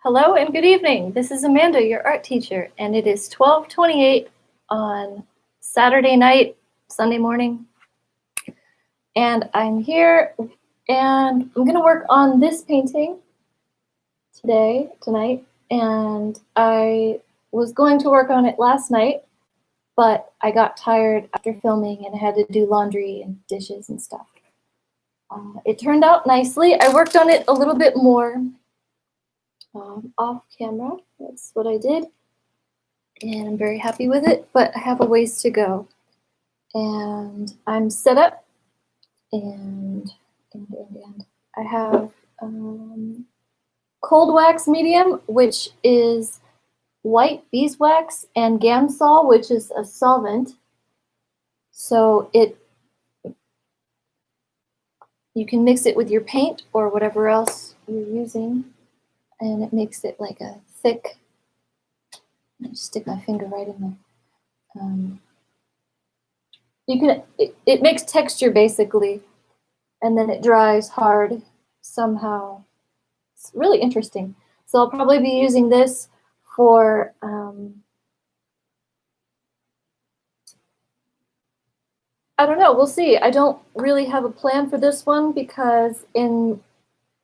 Hello and good evening. This is Amanda, your art teacher, and it is 12:28 on Saturday night, Sunday morning. And I'm here and I'm going to work on this painting tonight, and I was going to work on it last night, but I got tired after filming and I had to do laundry and dishes and stuff. It turned out nicely. I worked on it a little bit more off camera. That's what I did, and I'm very happy with it, but I have a ways to go. And I'm set up, and I have cold wax medium, which is white beeswax, and Gamsol, which is a solvent. So you can mix it with your paint or whatever else you're using, and it makes it like a thick. I just stick my finger right in there. It makes texture basically, and then it dries hard somehow. It's really interesting. So I'll probably be using this for I don't know, we'll see. I don't really have a plan for this one because in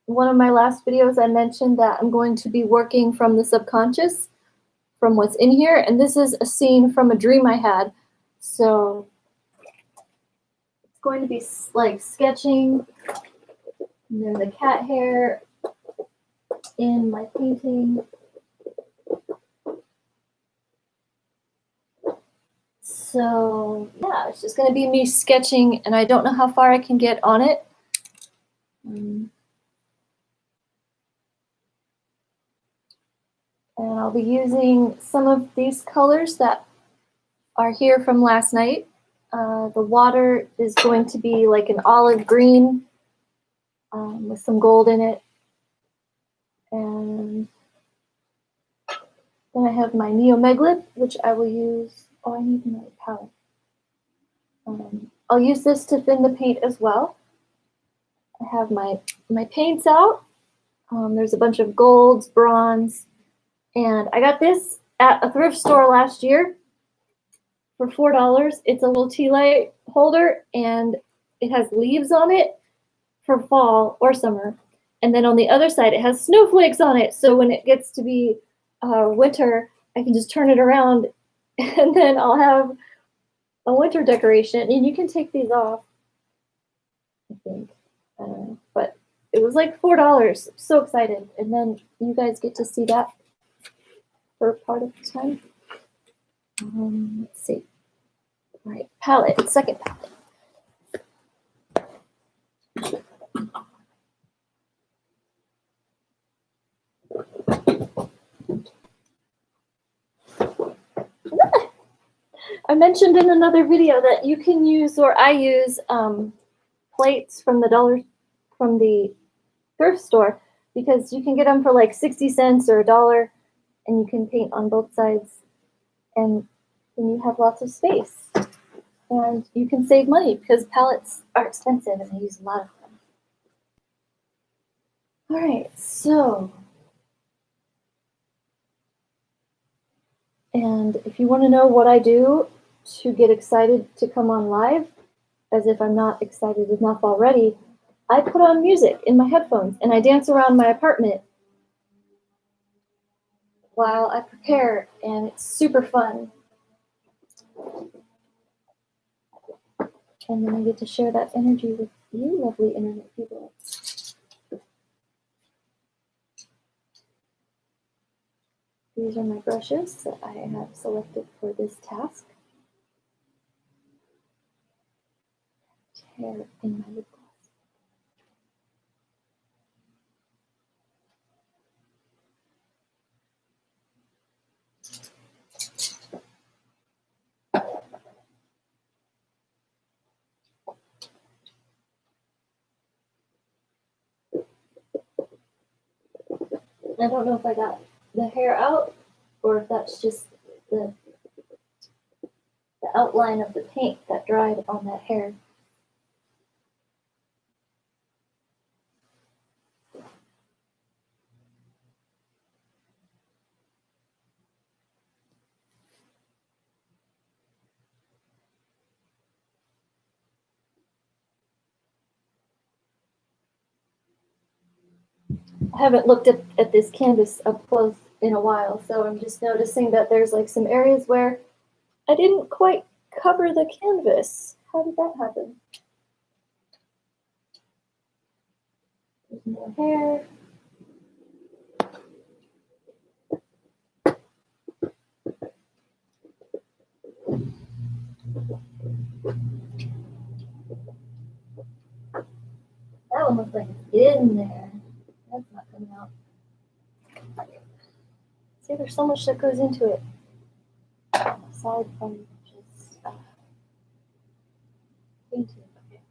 one of my last videos I mentioned that I'm going to be working from the subconscious, from what's in here, and this is a scene from a dream I had. So it's going to be like sketching, and then the cat hair in my painting. So yeah, it's just going to be me sketching, and I don't know how far I can get on it. And I'll be using some of these colors that are here from last night. The water is going to be like an olive green with some gold in it. And then I have my Neomegalith, which I will use. Oh, I need my palette. I'll use this to thin the paint as well. I have my paints out. There's a bunch of golds, bronze, and I got this at a thrift store last year for $4. It's a little tea light holder, and it has leaves on it for fall or summer. And then on the other side, it has snowflakes on it. So when it gets to be winter, I can just turn it around, and then I'll have a winter decoration. And you can take these off, I think. But it was like $4. I'm so excited. And then you guys get to see that for part of the time. Let's see. All right, palette, second palette. I mentioned in another video that you can use, or I use, plates from the thrift store, because you can get them for like 60 cents or $1, and you can paint on both sides, and then you have lots of space. And you can save money because palettes are expensive and I use a lot of them. All right, so, and if you want to know what I do to get excited to come on live, as if I'm not excited enough already, I put on music in my headphones and I dance around my apartment while I prepare, and it's super fun. And then I get to share that energy with you lovely internet people. These are my brushes that I have selected for this task. Hair in my lip gloss. I don't know if I got the hair out or if that's just the outline of the paint that dried on that hair. haven't looked at this canvas up close in a while, so I'm just noticing that there's like some areas where I didn't quite cover the canvas. How did that happen? There's more hair. That one looks like it's in there. That's not coming out. See, there's so much that goes into it. Aside from just painting. Okay.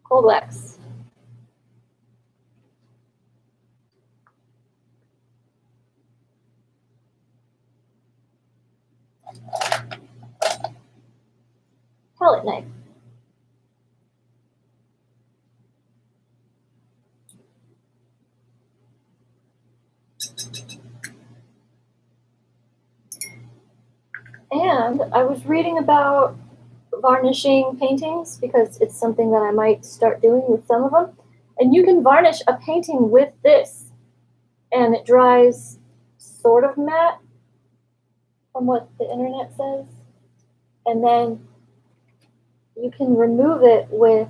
Cold wax. Palette knife. And I was reading about varnishing paintings because it's something that I might start doing with some of them. And you can varnish a painting with this, and it dries sort of matte from what the internet says. And then you can remove it with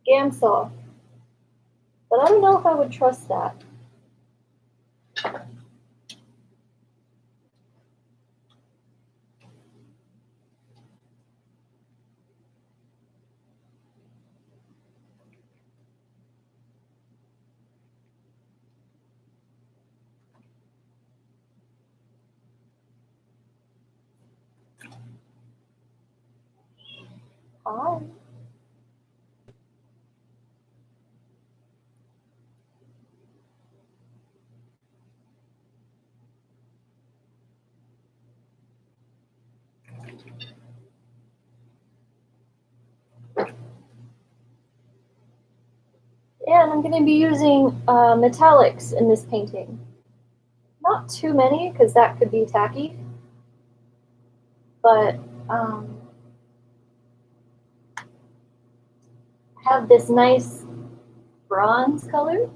Gamsol. But I don't know if I would trust that. Hi. And I'm going to be using metallics in this painting. Not too many, because that could be tacky. But I have this nice bronze color.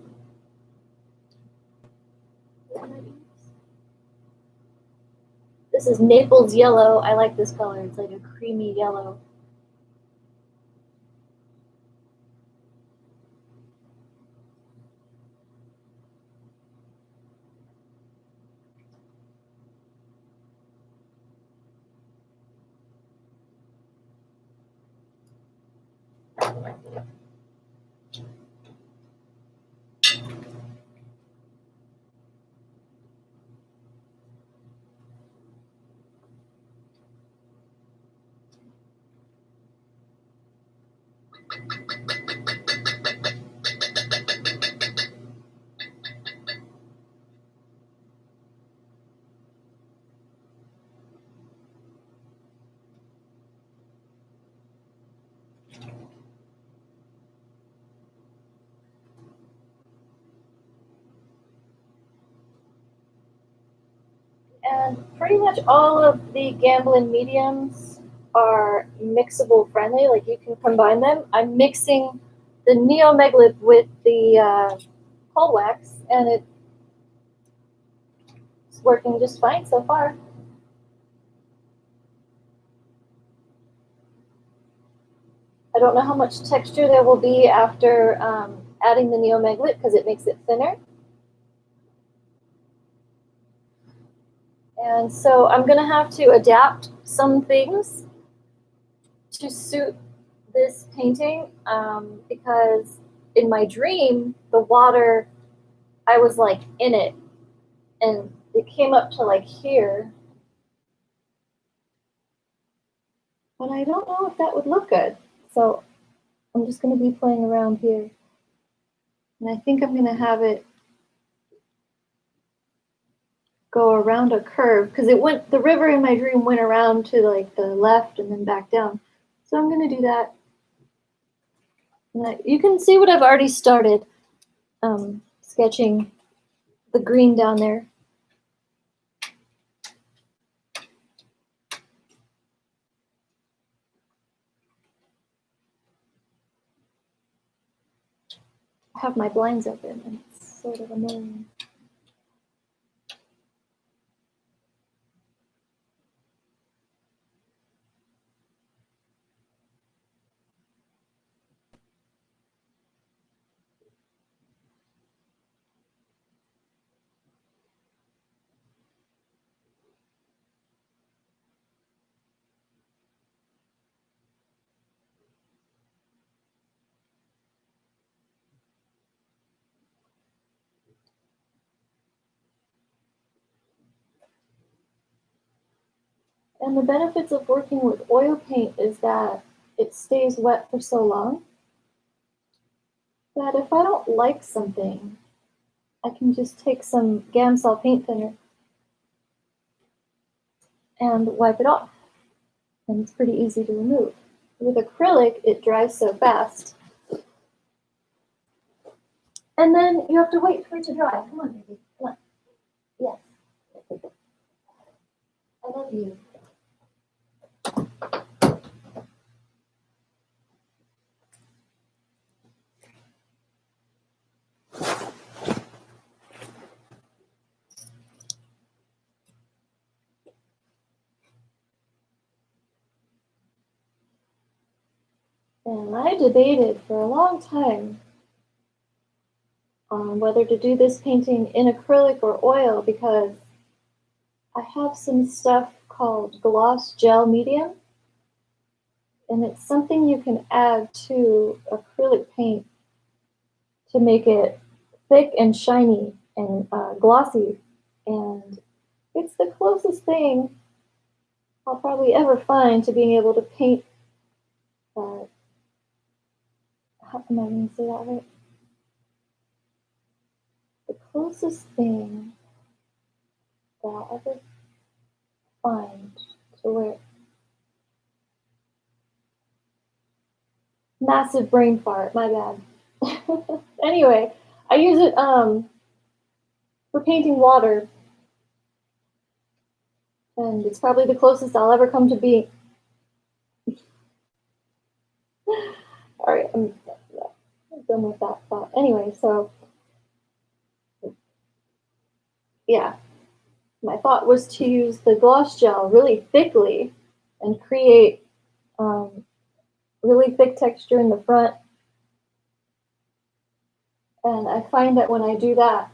This is Naples yellow. I like this color. It's like a creamy yellow. And pretty much all of the Gamblin mediums are mixable friendly, like you can combine them. I'm mixing the Neomegalith with the cold wax, and it's working just fine so far. I don't know how much texture there will be after adding the Neomegalith because it makes it thinner. And so I'm going to have to adapt some things to suit this painting because in my dream, the water, I was like in it and it came up to like here. But I don't know if that would look good. So I'm just going to be playing around here. And I think I'm going to have it go around a curve because the river in my dream went around to like the left and then back down. So I'm going to do that. And you can see what I've already started sketching the green down there. I have my blinds open and it's sort of annoying. And the benefits of working with oil paint is that it stays wet for so long that if I don't like something, I can just take some Gamsol paint thinner and wipe it off. And it's pretty easy to remove. With acrylic, it dries so fast. And then you have to wait for it to dry. Come on, baby. Come on. Yes. I love you. And I debated for a long time on whether to do this painting in acrylic or oil because I have some stuff called gloss gel medium, and it's something you can add to acrylic paint to make it thick and shiny and glossy. And it's the closest thing I'll probably ever find to being able to paint. How am I going to say that right? The closest thing that I'll ever find to where massive brain fart, my bad. Anyway, I use it for painting water, and it's probably the closest I'll ever come to being. All right, I'm done with that thought. Anyway, so yeah, my thought was to use the gloss gel really thickly and create really thick texture in the front. And I find that when I do that,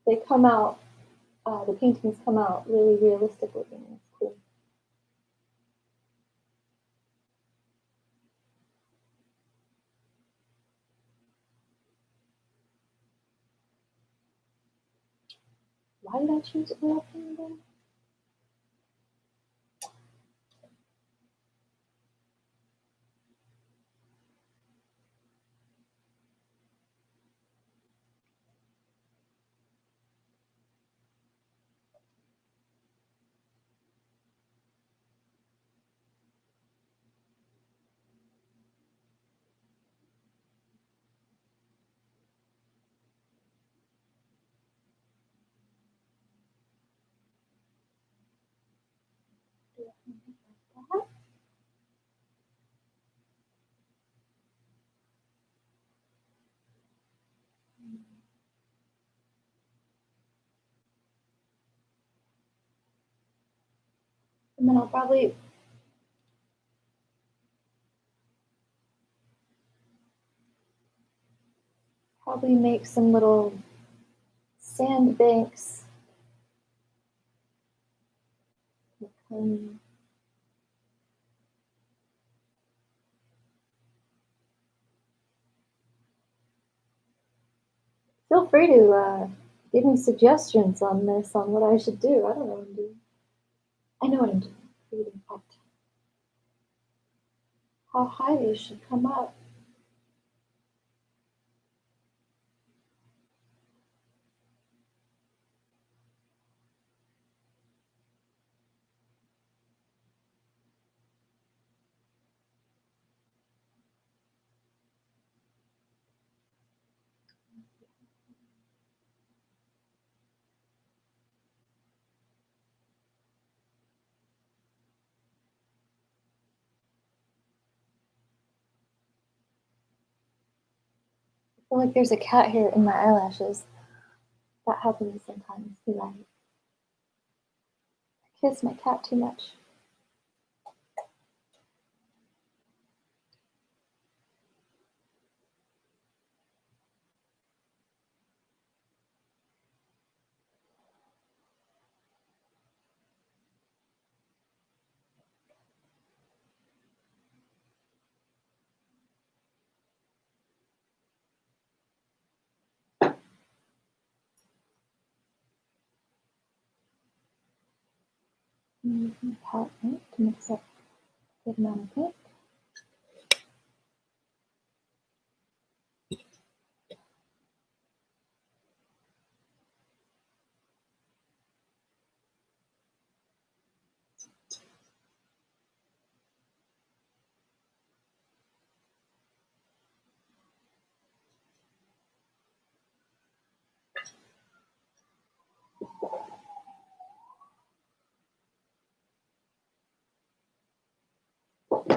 they come out, the paintings come out really realistic looking. It's cool. Why did I choose oil paint again? And then I'll probably make some little sand banks. Feel free to give me suggestions on this, on what I should do. I don't know what I'm doing. I know what I'm doing. Creating art. How high they should come up. feel like there's a cat hair in my eyelashes. That happens sometimes. You're right. I kiss my cat too much. Use my palette knife to mix up a good amount of pink.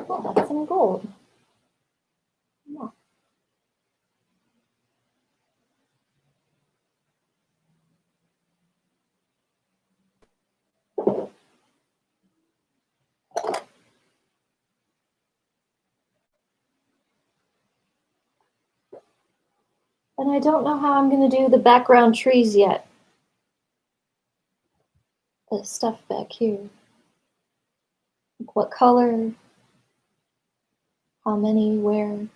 Oh, that's some gold. Yeah. And I don't know how I'm going to do the background trees yet. The stuff back here. Like what color, how many, where.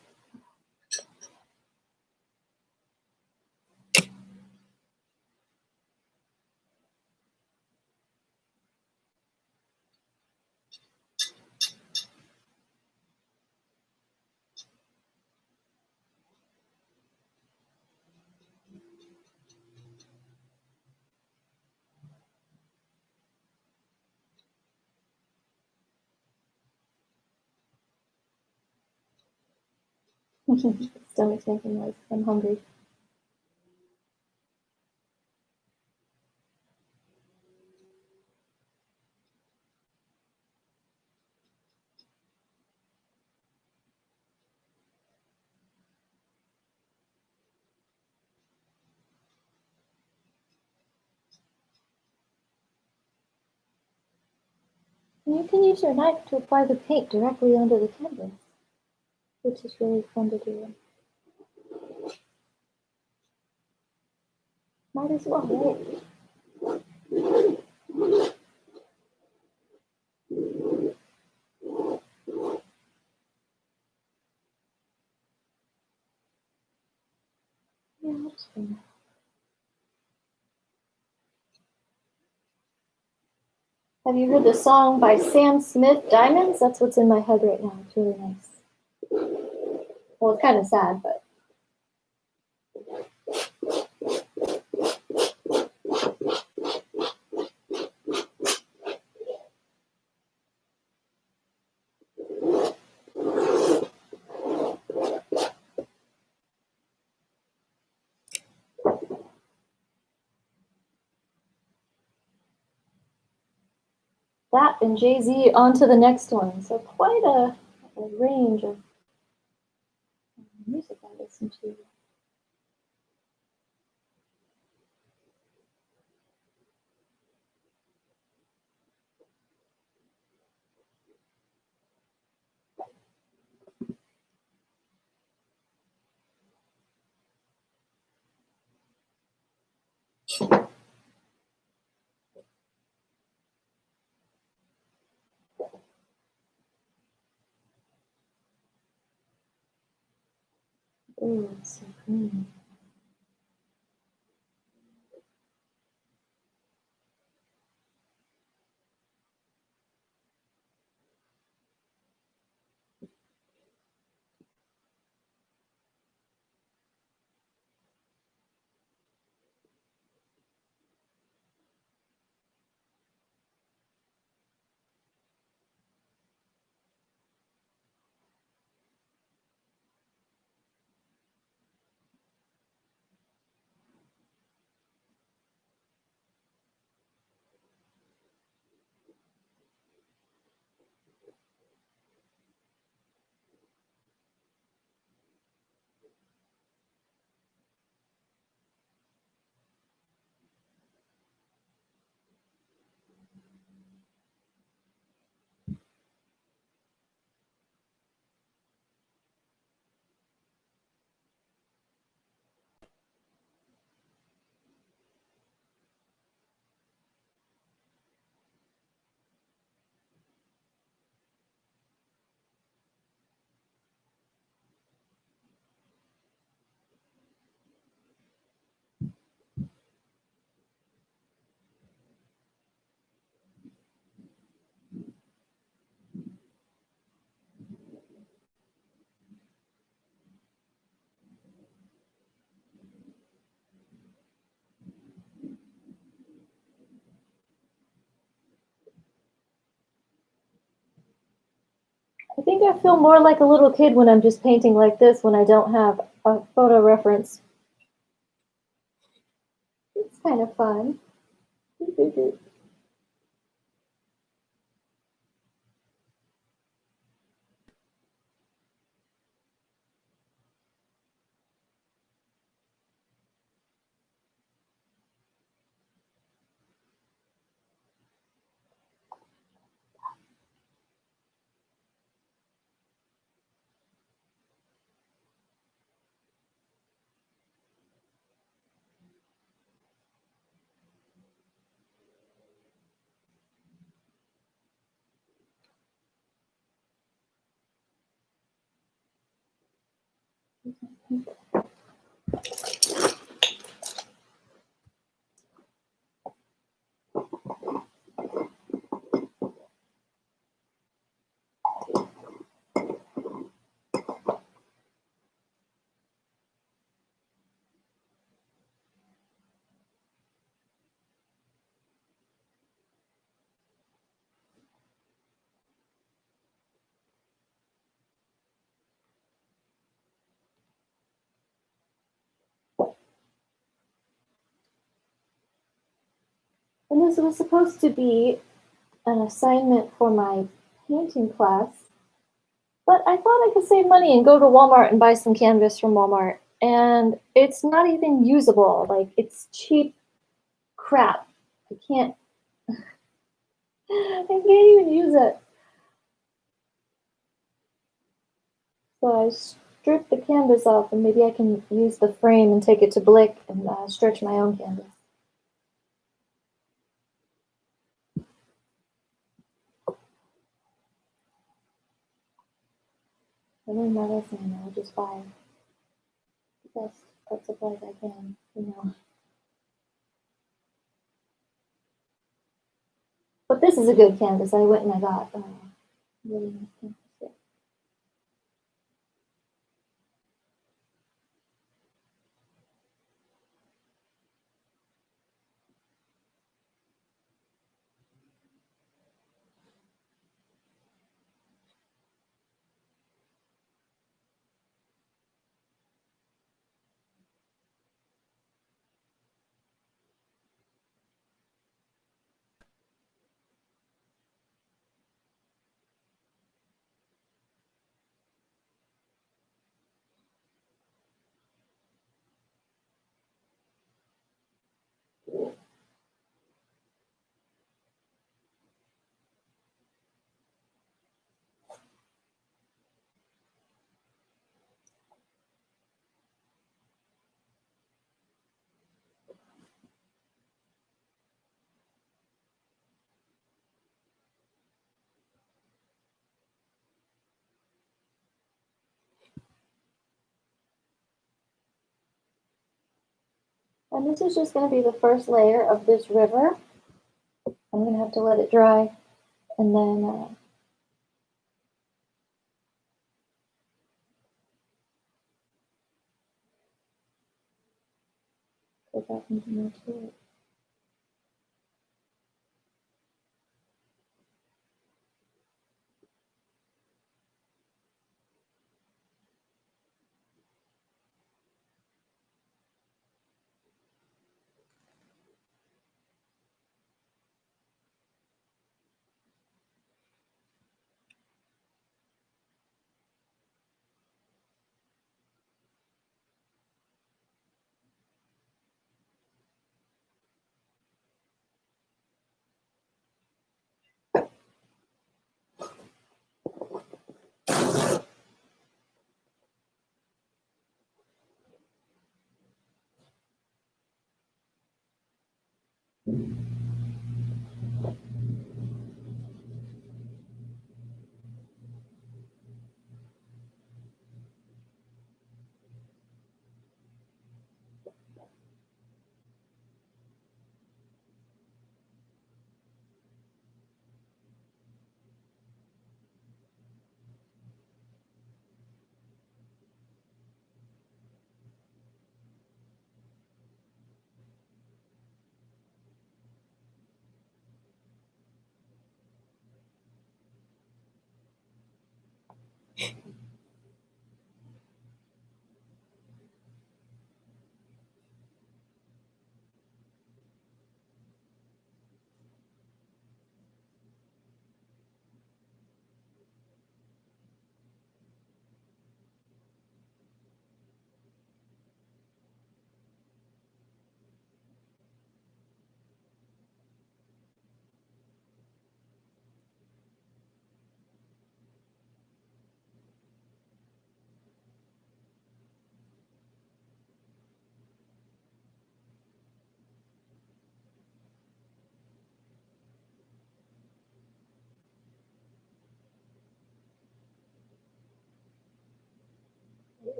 Stomach's making noise. I'm hungry. And you can use your knife to apply the paint directly onto the canvas, which is really fun to do. Might as well, right? Yeah, that's fun. Have you heard the song by Sam Smith, Diamonds? That's what's in my head right now. It's really nice. Well, it's kind of sad, but. That and Jay-Z on to the next one. So quite a range of music I listen to. Ooh, it's so green. I think I feel more like a little kid when I'm just painting like this when I don't have a photo reference. It's kind of fun. And this was supposed to be an assignment for my painting class, but I thought I could save money and go to Walmart and buy some canvas from Walmart. And it's not even usable. Like, it's cheap crap. I can't, I can't even use it. So I stripped the canvas off, and maybe I can use the frame and take it to Blick and stretch my own canvas. I learned my lesson, and I'll just buy the best art supplies I can, you know. But this is a good canvas. I went and I got really nice canvas. Yeah. And this is just going to be the first layer of this river. I'm going to have to let it dry and then go back into my tool.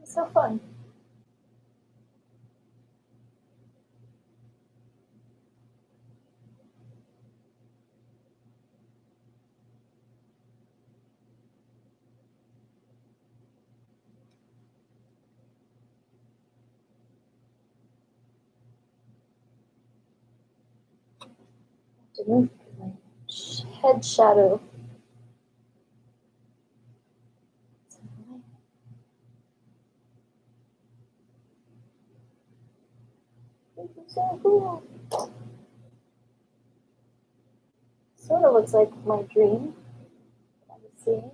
It's so fun. To move my head shadow. This is so cool. Sort of looks like my dream I was seeing.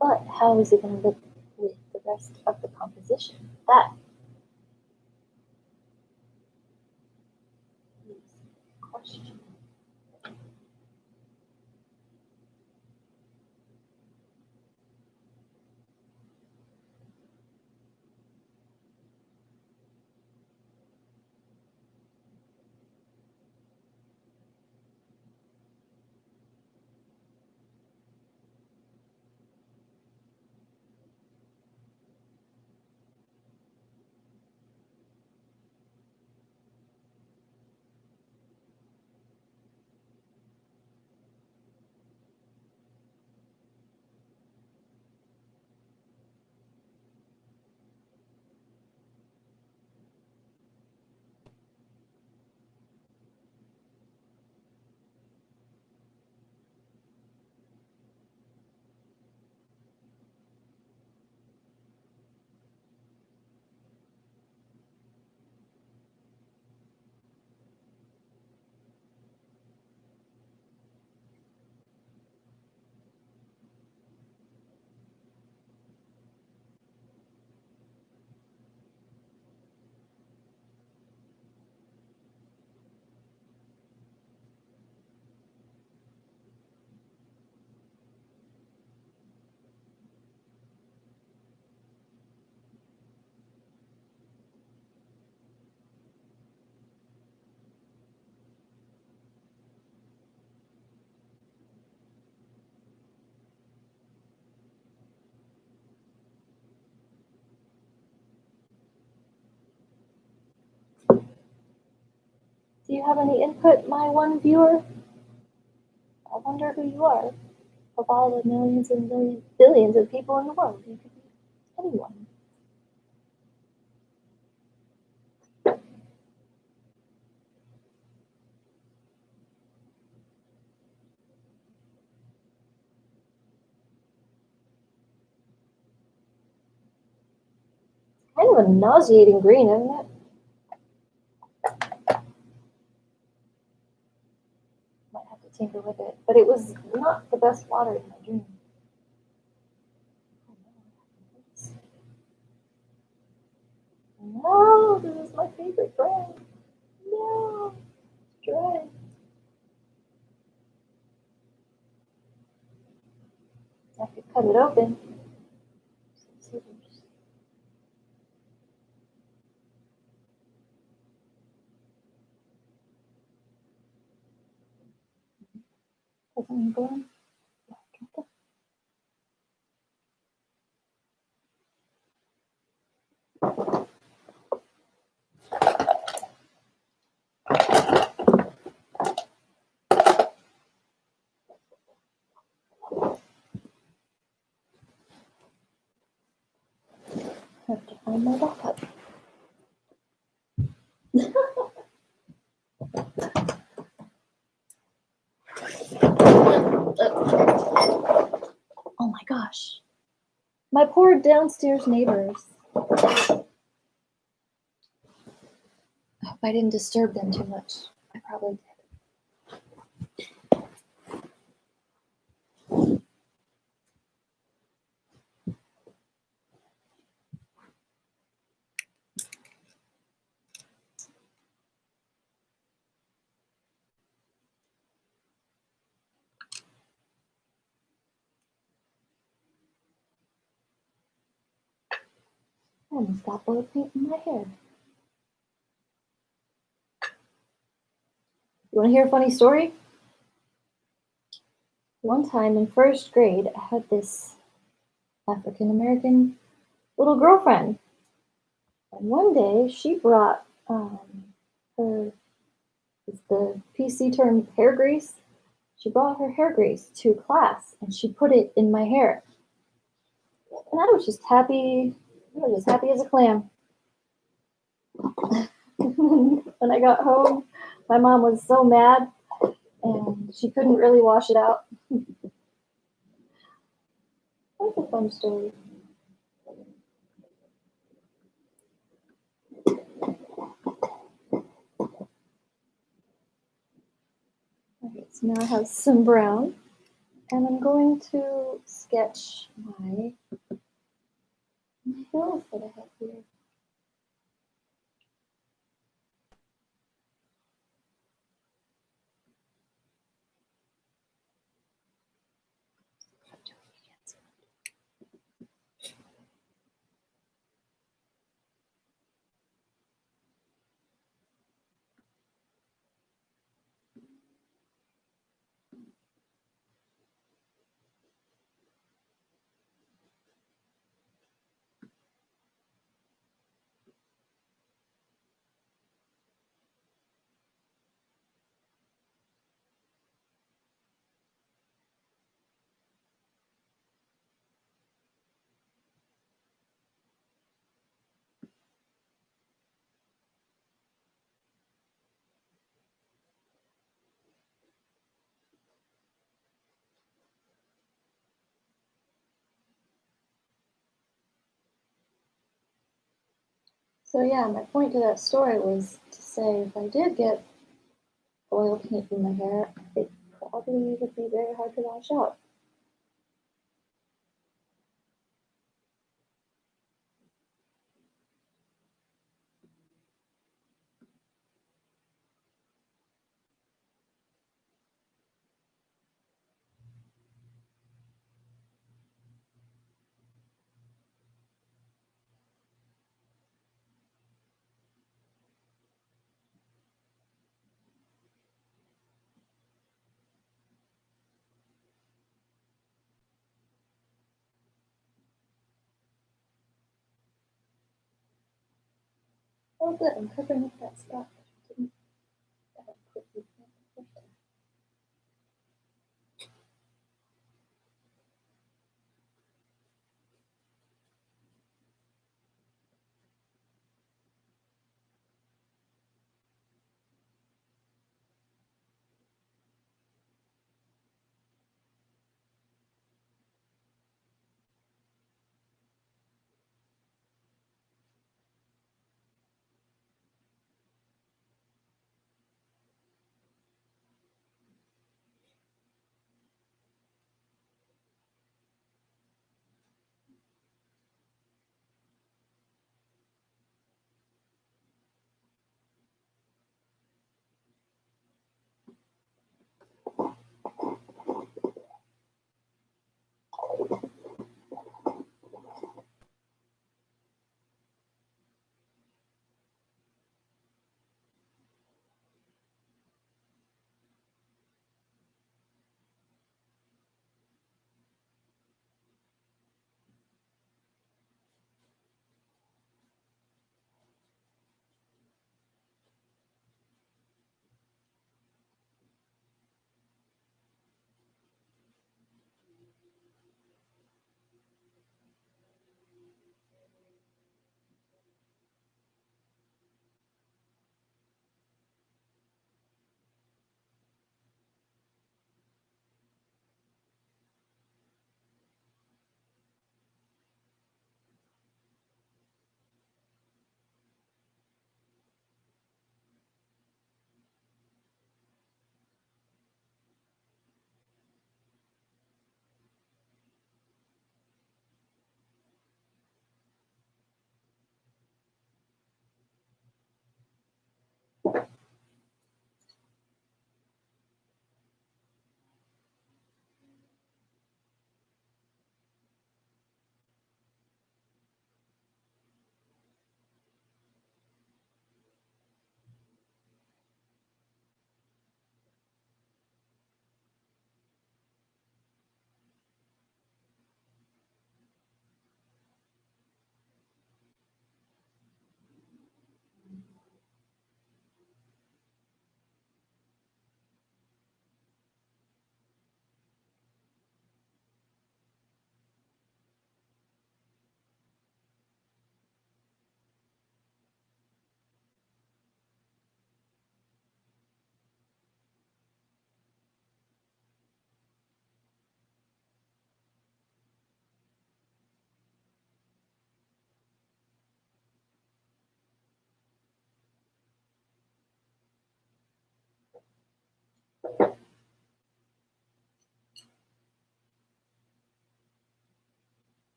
But how is it going to look with the rest of the composition? That is the question. Do you have any input, my one viewer? I wonder who you are. Of all the millions and millions, billions of people in the world, you could be anyone. Kind of a nauseating green, isn't it? Might have to tinker with it, but it was not the best water in my dream. No, this is my favorite brand. No, it's dry. I could cut it open. Doesn't go. I have to find my backup. Oh my gosh. My poor downstairs neighbors. I hope I didn't disturb them too much. I probably did. I almost got bullet paint in my hair. You want to hear a funny story? One time in first grade, I had this African American little girlfriend. And one day she brought her, is the PC term hair grease? She brought her hair grease to class and she put it in my hair. And I was just happy. I was as happy as a clam. When I got home, my mom was so mad and she couldn't really wash it out. That's a fun story. Okay, so now I have some brown, and I'm going to sketch my hills that I have here. So yeah, my point to that story was to say if I did get oil paint in my hair, it probably would be very hard to wash out. Oh good, I'm covering up that spot.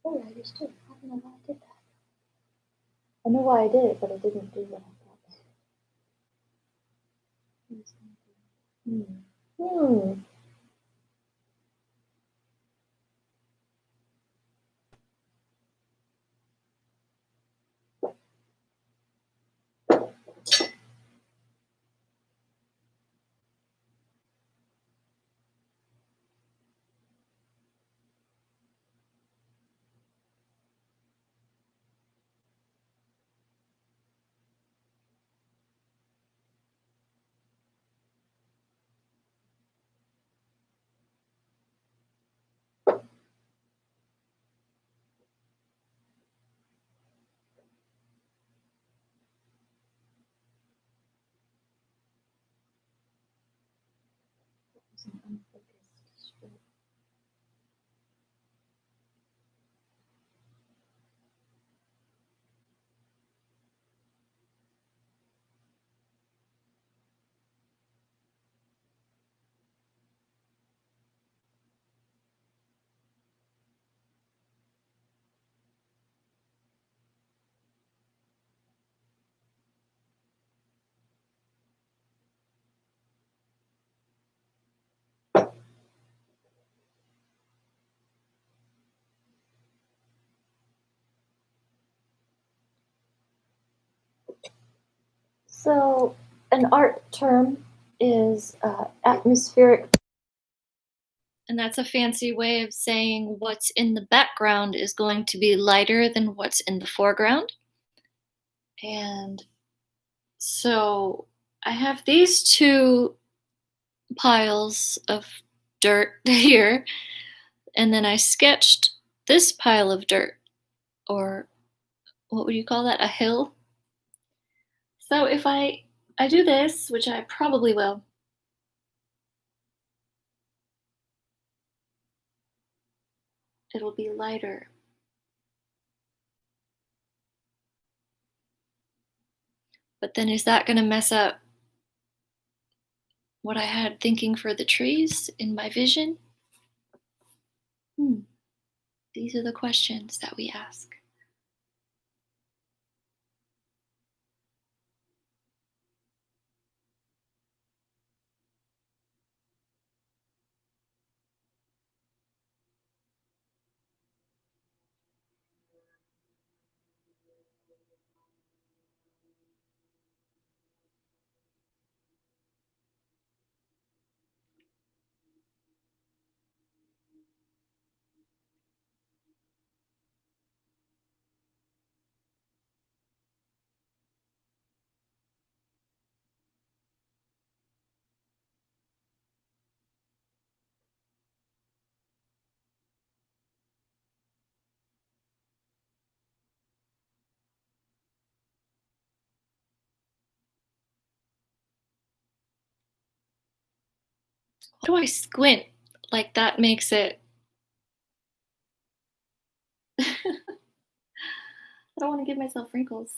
Oh, I understood. I don't know why I did that. I know why I did it, but I didn't do what I thought. Hmm. It's an unfocused stroke. So, an art term is atmospheric. And that's a fancy way of saying what's in the background is going to be lighter than what's in the foreground. And so I have these two piles of dirt here, and then I sketched this pile of dirt, or what would you call that? A hill? So if I do this, which I probably will, it'll be lighter. But then is that going to mess up what I had thinking for the trees in my vision? These are the questions that we ask. How do I squint? Like that makes it. I don't want to give myself wrinkles.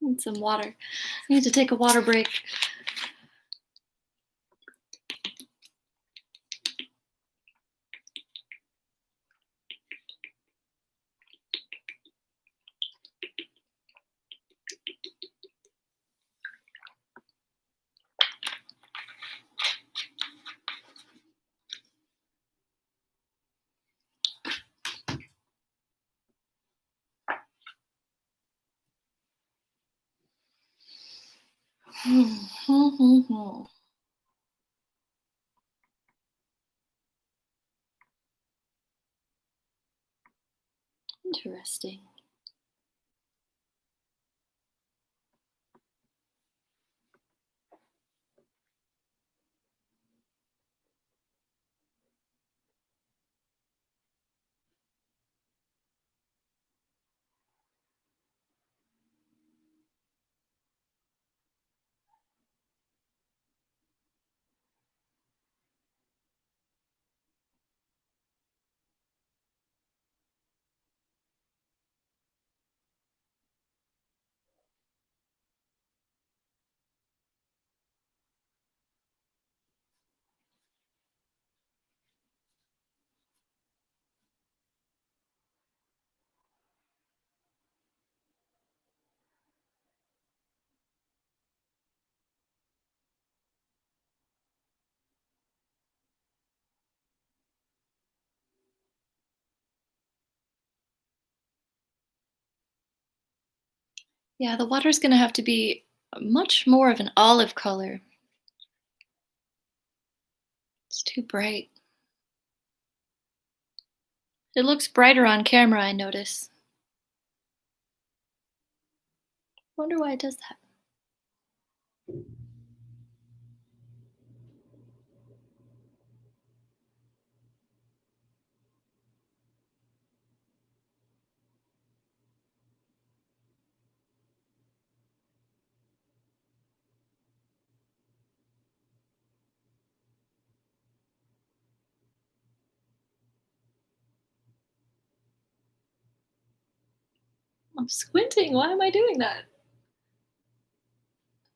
Need some water. I need to take a water break. Interesting. Yeah, the water's gonna have to be much more of an olive color. It's too bright. It looks brighter on camera, I notice. Wonder why it does that. I'm squinting. Why am I doing that? It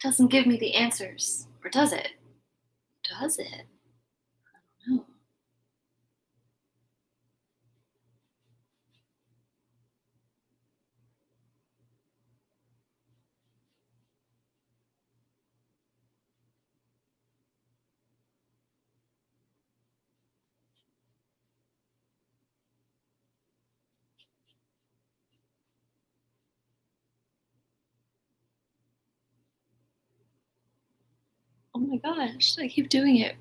doesn't give me the answers. Or does it? Does it? I don't know. Oh my gosh, I keep doing it.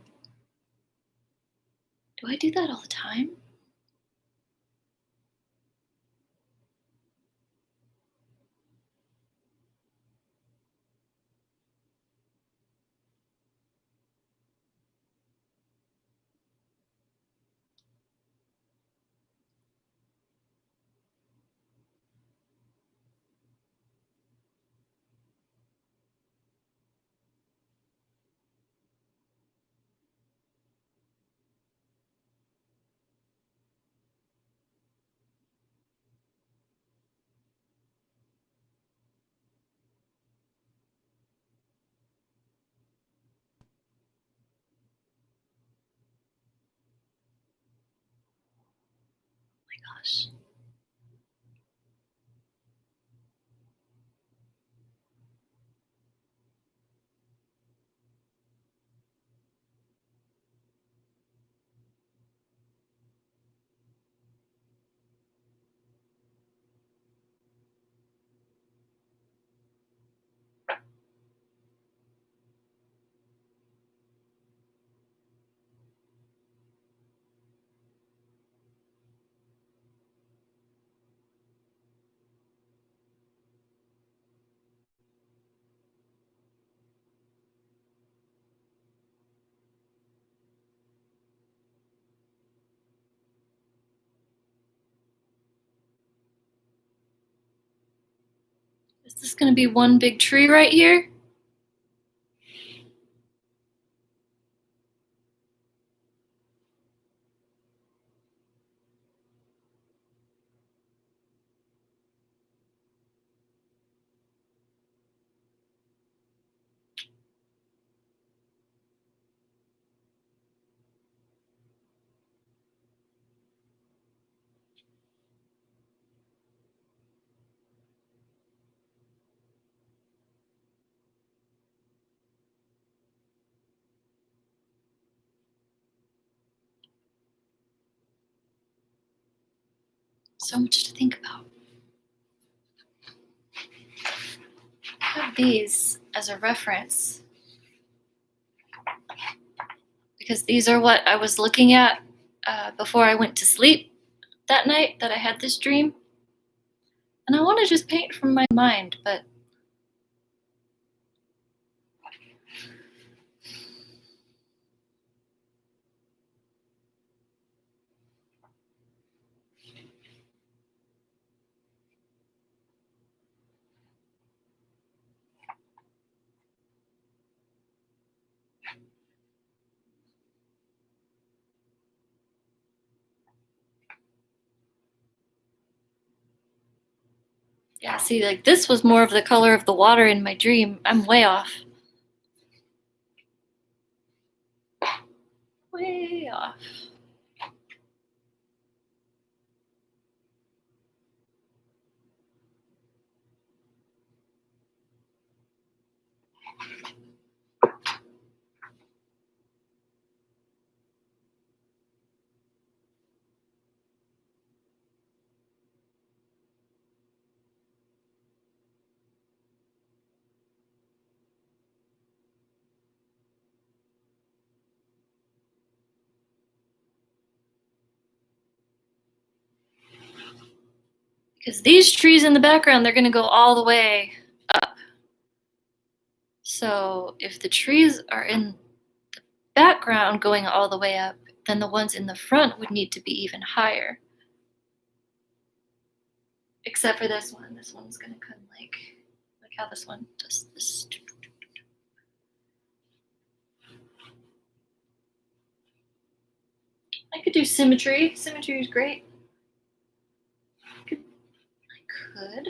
Do I do that all the time? Oh my gosh. Is this gonna be one big tree right here? So much to think about. I have these as a reference because these are what I was looking at before I went to sleep that night that I had this dream. And I want to just paint from my mind, but yeah, see, like this was more of the color of the water in my dream. I'm way off. Way off. Because these trees in the background, they're going to go all the way up. So if the trees are in the background going all the way up, then the ones in the front would need to be even higher. Except for this one. This one's going to come like how this one does this. I could do symmetry. Symmetry is great. I could.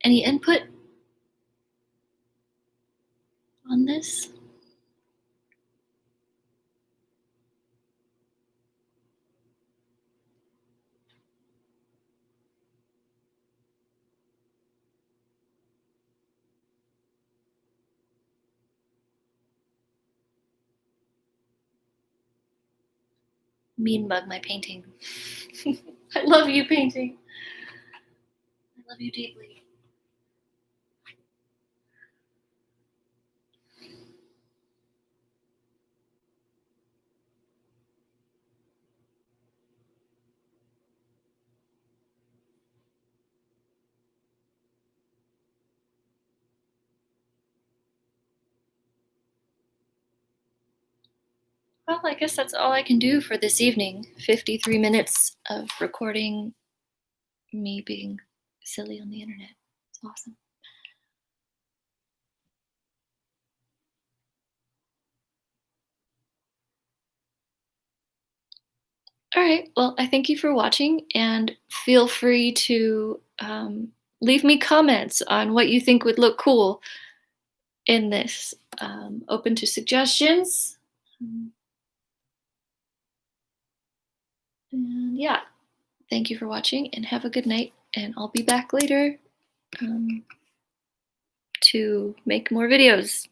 Any input on this? Mean Mug, my painting. I love you, painting. I love you deeply. Well, I guess that's all I can do for this evening. 53 minutes of recording me being silly on the internet. It's awesome. All right. Well, I thank you for watching, and feel free to leave me comments on what you think would look cool in this. Open to suggestions. And yeah, thank you for watching, and have a good night. And I'll be back later to make more videos.